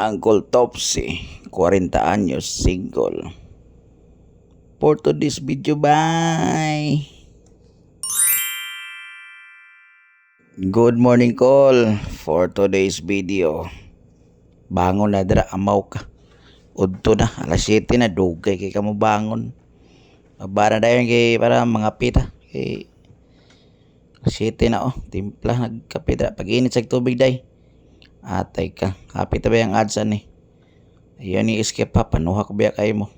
Uncle Topsy, 40 anyos, single. For today's video, bye! Good morning, call. For today's video, bangon na dira, amaw ka. Udto na, alas 7 na, dugay kay ka mo bangon. Mabara na yun kay para mga pita. Kay 7 na timpla nagkape dira. Pag-init sa tubig day. Atay ka, kapit ba yung adsan eh. Ayun ni escape pa, panuha ko biya kayo mo.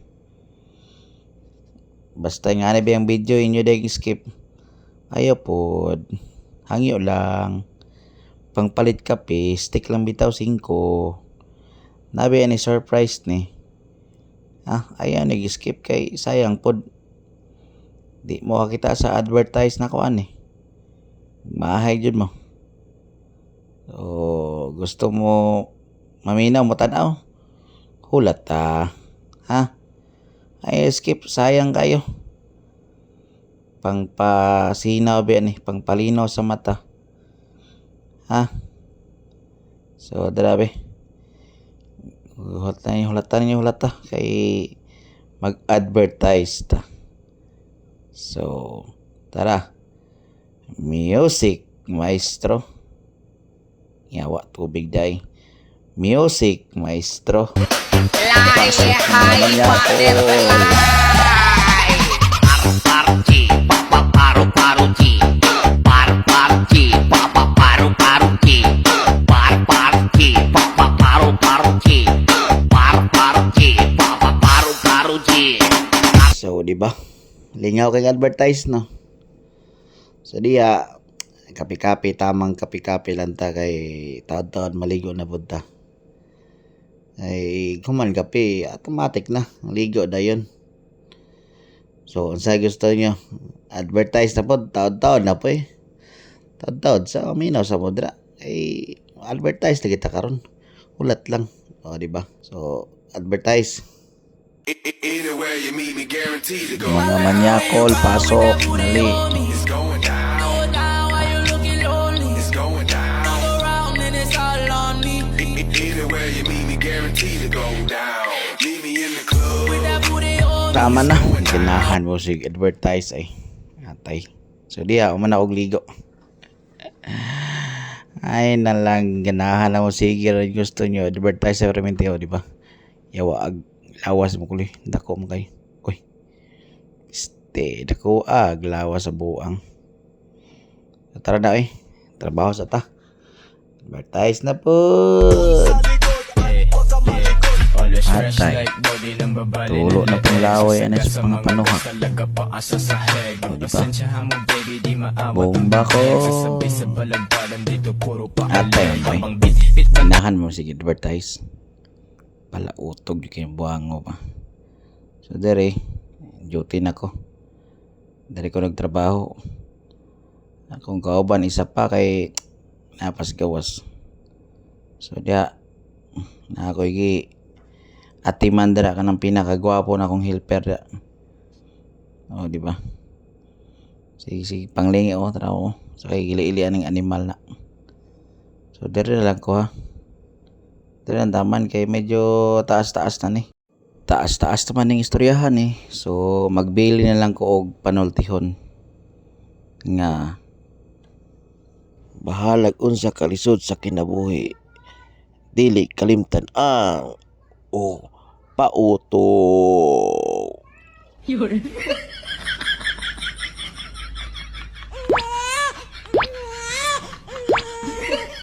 Basta nga na ba yung video inyo day skip. Ayaw po, hangyo lang. Pangpalit kape, stick lang bitaw 5. Nabi ni surprise ni. Ayan nag-skip kay sayang pod. Di mo kakita sa advertise na kuan eh. Mahay jud mo. So, gusto mo maminaw mo tanaw? Hulat ta. Ay skip, sayang kayo. Pangpasinaw ba ni, pangpalinaw sa mata. So, grabe. Hulatan niyo kay mag-advertise ta. So, tara. Music, maestro. Yawa tubig day. Music, maestro. So, di ba? Lingaw kay advertise no. So diya kapi-kapi, tamang kapi-kapi lang ta kay taon-taon maligo na punta. Ay kuman kape automatic na ligo na yun. So unsa gusto nyo advertise na po taon-taon na po eh. Taon-taon sa aminaw sa mudra ay advertise na kita karon. Ulat lang. Di ba? So advertise. Mga manyakol pasok nali. Tama na, ganahan mo sig advertise ay atay. So diya umana og ligo. Ay nalang ganahan na mo sige gusto nyo advertise sa Reminteo, di ba? Yawa ag lawas mo kuli, dako mo kay. Uy. Dako ag lawas sa buang. So, tara na trabaho sa ta. Advertise na po. Atay. Tulo na pong laway ano sa pangapanuha. Diba? Bomba ko. Atay. Inahan mo sige advertise. Pala utog yung kayong buhango pa. So dere, duty na ko. Dere ko nagtrabaho. Akong kauban isa pa kay napas gawas. So diya na ako ati mandara ka ng pinakagwapo na akong helper da. Di ba? Sige panglingi trabaho. So kay gili-ilian ng animal na. So dere na lang ko Dere ang taman kay medyo taas-taas na ni. Taas-taas naman ng istoryahan eh. So magbili na lang ko og panultihon. Nga bahalag unsa kalisod sa kinabuhi. Dili kalimtan ang pauto.